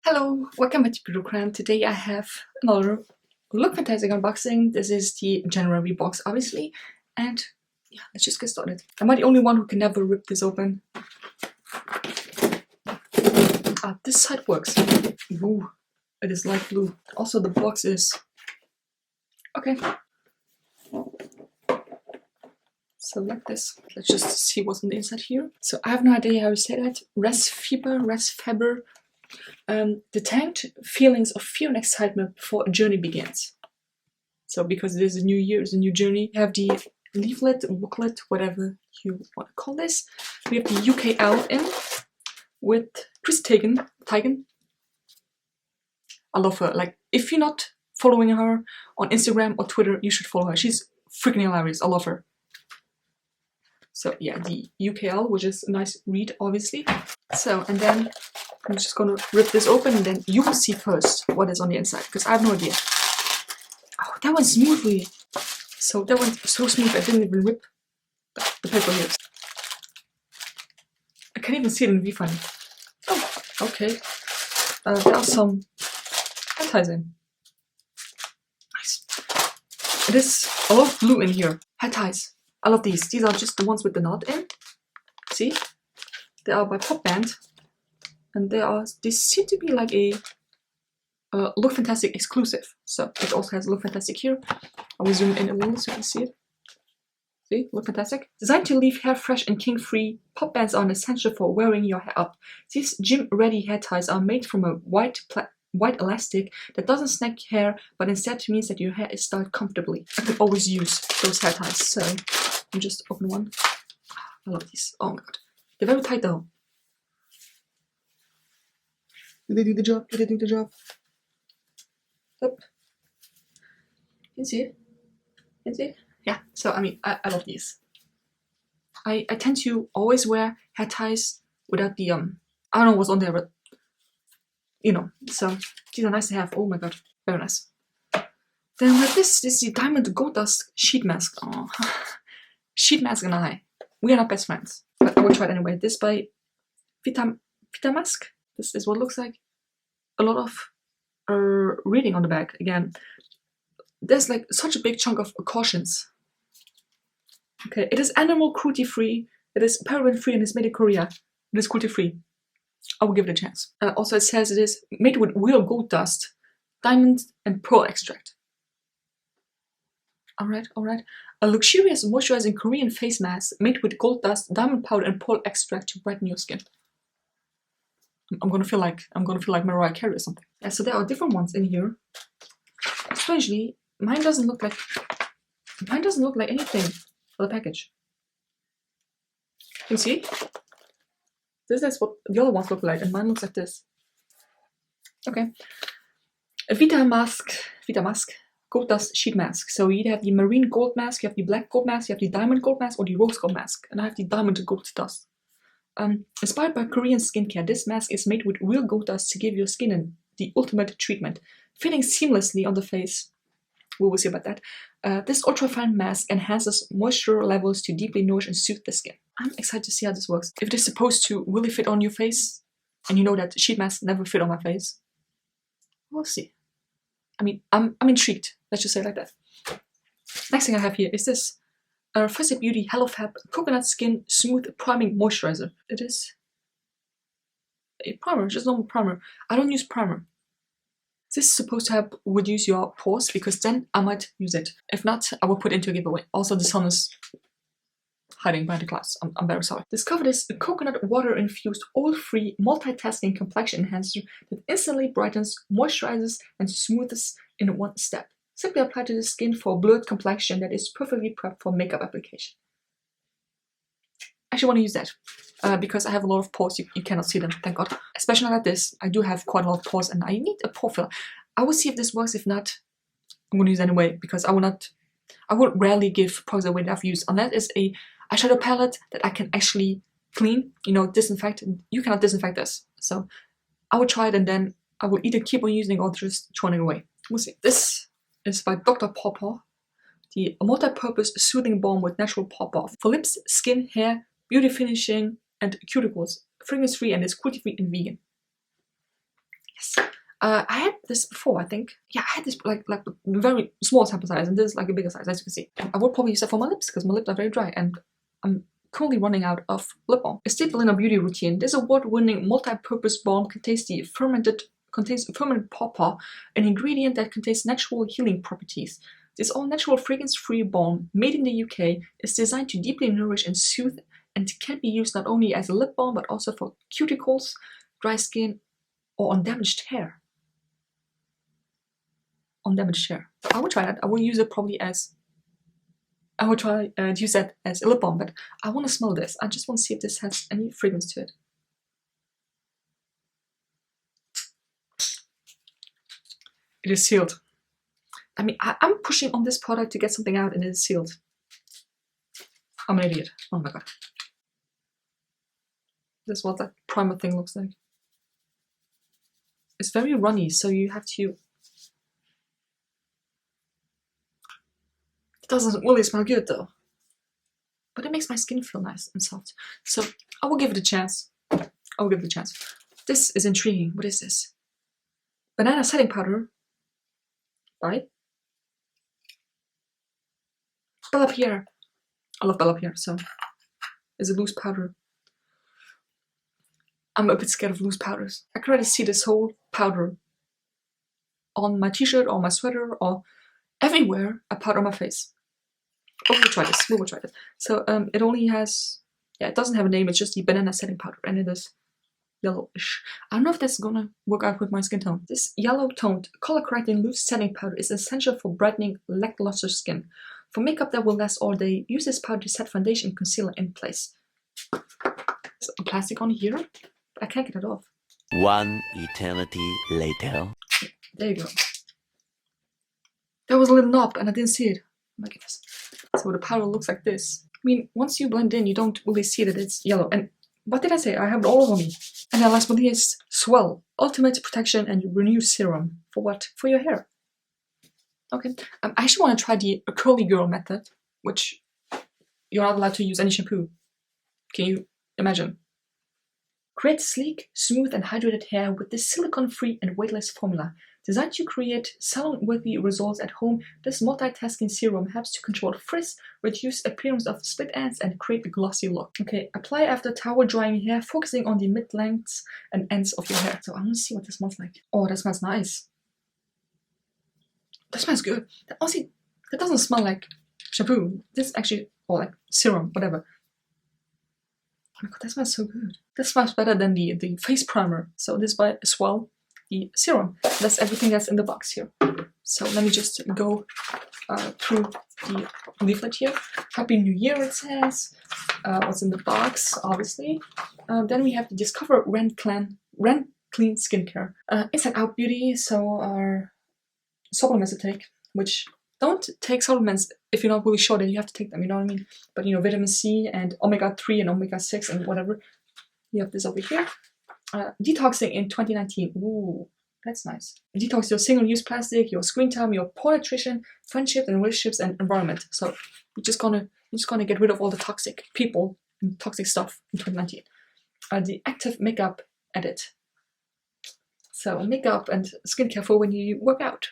Hello, welcome back to Bureaucrat. Today I have another LookFantastic unboxing. This is the January box, obviously, and yeah, let's just get started. Am I the only one who can never rip this open? This side works. Ooh, it is light blue. Also, the box is okay. So like this. Let's just see what's on the inside here. So I have no idea how to say that. Res Faber. Detect feelings of fear and excitement before a journey begins. So because it is a new year, it's a new journey, we have the leaflet, booklet, whatever you want to call this. We have the UKL in with Chris Teigen. I love her. Like, if you're not following her on Instagram or Twitter, you should follow her. She's freaking hilarious. I love her. So yeah, the UKL, which is a nice read, obviously. So, and then I'm just gonna rip this open and then you will see first what is on the inside, because I have no idea. Oh, that went smoothly. So that went so smooth I didn't even rip the paper here. I can't even see it in the viewfinder. Oh, okay. There are some hand ties in. Nice. It is a lot of blue in here. Hand ties. I love these. These are just the ones with the knot in. See? They are by Pop Band. And they seem to be like a LookFantastic exclusive. So it also has LookFantastic here. I will zoom in a little so you can see it. See, LookFantastic. Designed to leave hair fresh and kink-free, pop bands are an essential for wearing your hair up. These gym-ready hair ties are made from a white elastic that doesn't snag hair, but instead means that your hair is styled comfortably. I could always use those hair ties. So I'm just open one. I love these. Oh my god, they're very tight though. Did they do the job? Did they do the job? Up. You can see it. You can see it? Yeah. So I mean, I love these. I tend to always wear hair ties without the I don't know what's on there, but you know. So these are nice to have. Oh my god, very nice. Then like this is the Diamond Gold Dust sheet mask. Oh, sheet mask and I, we are not best friends, but I will try it anyway. This by Vita Mask. This is what it looks like. A lot of reading on the back. Again, there's like such a big chunk of cautions. Okay, it is animal cruelty free, it is paraben free, and it's made in Korea. It is cruelty free. I will give it a chance. Also, it says it is made with real gold dust, diamond, and pearl extract. Alright. A luxurious moisturizing Korean face mask made with gold dust, diamond powder, and pearl extract to brighten your skin. I'm gonna feel like Mariah Carey or something. Yeah, so there are different ones in here. Strangely, mine doesn't look like anything for the package. You see? This is what the other ones look like, and mine looks like this. Okay. A Vita Mask Gold Dust Sheet Mask. So you either have the marine gold mask, you have the black gold mask, you have the diamond gold mask, or the rose gold mask. And I have the diamond gold dust. Inspired by Korean skincare, this mask is made with real gold dust to give your skin the ultimate treatment, fitting seamlessly on the face. We will see about that. This ultra-fine mask enhances moisture levels to deeply nourish and soothe the skin. I'm excited to see how this works. If it is supposed to really fit on your face, and you know that sheet masks never fit on my face, we'll see. I mean, I'm intrigued. Let's just say it like that. Next thing I have here is this. Fuzzy Beauty Hello Fab Coconut Skin Smooth Priming Moisturizer. It is a primer, just normal primer. I don't use primer. This is supposed to help reduce your pores, because then I might use it. If not, I will put it into a giveaway. Also, the sun is hiding behind the clouds. I'm very sorry. Discover this coconut water-infused, oil-free, multitasking complexion enhancer that instantly brightens, moisturizes, and smooths in one step. Simply apply to the skin for a blurred complexion that is perfectly prepped for makeup application. I actually want to use that because I have a lot of pores. You cannot see them, thank God. Especially like this, I do have quite a lot of pores and I need a pore filler. I will see if this works. If not, I'm going to use it anyway, because I will rarely give products away that I've used, unless it's a eyeshadow palette that I can actually clean, you know, disinfect. You cannot disinfect this. So I will try it and then I will either keep on using or just throwing it away. We'll see. This is by Dr. Pawpaw, the multi-purpose soothing balm with natural pawpaw for lips, skin, hair, beauty finishing, and cuticles. Fragrance-free and is cruelty-free and vegan. Yes. I had this before, I think. Yeah, I had this like very small sample size, and this is like a bigger size, as you can see. I would probably use that for my lips, because my lips are very dry, and I'm currently running out of lip balm. A staple in our beauty routine, this award-winning multi-purpose balm contains fermented pawpaw, an ingredient that contains natural healing properties. This all-natural fragrance-free balm, made in the UK, is designed to deeply nourish and soothe, and can be used not only as a lip balm, but also for cuticles, dry skin, or on damaged hair. On damaged hair. So I will try that. I will use it probably as... I will try to use that as a lip balm, but I want to smell this. I just want to see if this has any fragrance to it. It is sealed. I mean, I'm pushing on this product to get something out, and it is sealed. I'm an idiot. Oh my god. This is what that primer thing looks like. It's very runny, so you have to... It doesn't really smell good though. But it makes my skin feel nice and soft. So I will give it a chance. I will give it a chance. This is intriguing. What is this? Banana setting powder. By Bella Pierre. I love Bella Pierre, so it's a loose powder. I'm a bit scared of loose powders. I can already see this whole powder on my t-shirt or my sweater or everywhere a powder on my face. Oh, we'll try this. We will try this. So it only has, yeah, it doesn't have a name. It's just the banana setting powder, and it is yellowish. I don't know if that's gonna work out with my skin tone. This yellow toned, color correcting loose setting powder is essential for brightening lackluster skin. For makeup that will last all day, use this powder to set foundation and concealer in place. There's a plastic on here, but I can't get it off. One eternity later. There you go. There was a little knob and I didn't see it. Oh my goodness. So the powder looks like this. I mean, once you blend in, you don't really see that it's yellow. And what did I say? I have it all over me. And then last but not least, Swell. Ultimate protection and renew serum. For what? For your hair. Okay. I actually want to try the curly girl method, which you're not allowed to use any shampoo. Can you imagine? Create sleek, smooth and hydrated hair with this silicone-free and weightless formula. Designed to create salon-worthy results at home, this multitasking serum helps to control frizz, reduce appearance of split ends, and create a glossy look. Okay, apply after towel drying hair, focusing on the mid-lengths and ends of your hair. So I want to see what this smells like. Oh, that smells nice. That smells good. Honestly, that doesn't smell like shampoo. This actually, or like serum, whatever. Oh my god, that smells so good. This smells better than the face primer. So this by Swell, the serum. That's everything that's in the box here. So let me just go through the leaflet here. Happy New Year, it says. What's in the box, obviously. Then we have the Discover Rent Clean Skincare. Inside Out Beauty, so our supplements to take, which don't take supplements if you're not really sure that you have to take them, you know what I mean? But you know, vitamin C and omega-3 and omega-6 and whatever. You have this over here. Detoxing in 2019. Ooh, that's nice. Detox your single-use plastic, your screen time, your poor nutrition, friendships and relationships and environment. So you're just gonna get rid of all the toxic people and toxic stuff in 2019. The active makeup edit. So makeup and skincare for when you work out,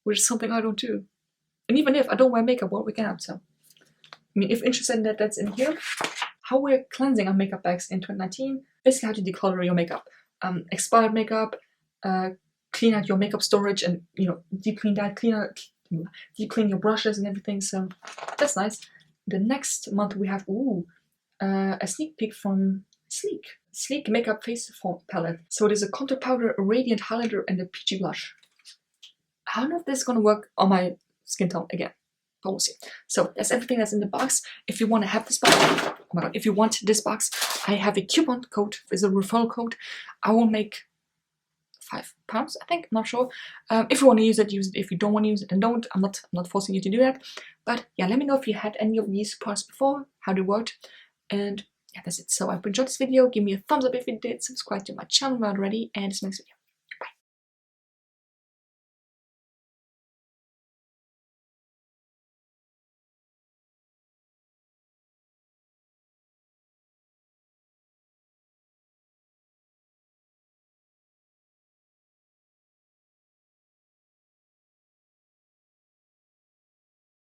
which is something I don't do. And even if I don't wear makeup while working out, so I mean, if interested in that, that's in here. How we're cleansing our makeup bags in 2019. Basically, how to declutter your makeup, expired makeup, clean out your makeup storage, and you know, deep clean your brushes and everything. So that's nice. The next month we have a sneak peek from Sleek Makeup Face Form Palette. So it is a contour powder, a radiant highlighter, and a peachy blush. I don't know if this is gonna work on my skin tone again, but we'll see. So that's everything that's in the box. If you want to have this box, oh my god, if you want this box, I have a coupon code. It's a referral code. I will make £5, I think. I'm not sure. If you want to use it, use it. If you don't want to use it, then don't. I'm not forcing you to do that. But yeah, let me know if you had any of these products before, how they worked, and yeah, that's it. So I hope you enjoyed this video. Give me a thumbs up if you did. Subscribe to my channel if not already, and see you next video.